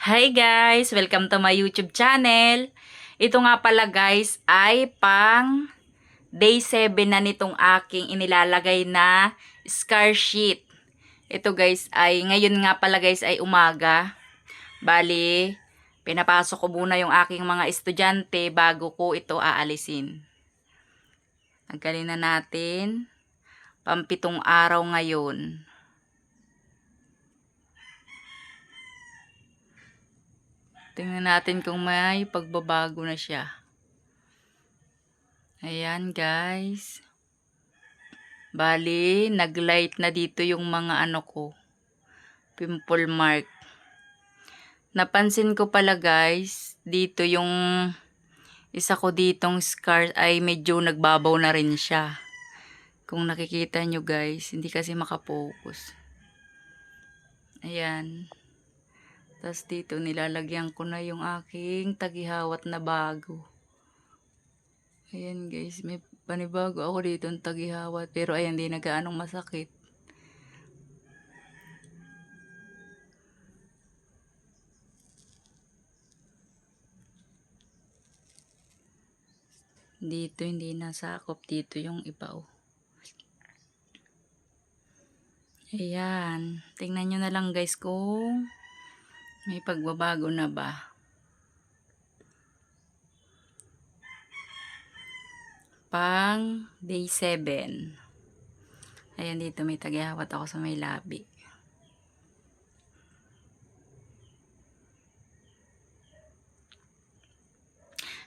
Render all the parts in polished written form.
Hi guys! Welcome to my YouTube channel. Ito nga pala guys ay pang day 7 na nitong aking inilalagay na scar sheet. Ito guys ay ngayon nga pala guys ay umaga. Bali, pinapasok ko muna yung aking mga estudyante bago ko ito aalisin. Tanggalin na natin. Pampitong araw ngayon. Tingnan natin kung may pagbabago na siya. Ayan guys. Bali, naglight na dito yung mga ano ko. Pimple mark. Napansin ko pala guys, dito yung isa ko ditong scar ay medyo nagbabaw na rin siya. Kung nakikita nyo guys, hindi kasi makapokus. Ayan. Tapos dito nilalagyan ko na yung aking tagihawat na bago. Ayan guys, may panibago ako dito ng tagihawat. Pero ayan, di na gaanong masakit. Dito hindi nasakop. Dito yung iba oh. Ayan. Tingnan nyo na lang guys kung may pagbabago na ba. Pang day 7. Ayan, dito may tagihawat ako sa may labi.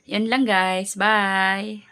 Yan lang guys. Bye!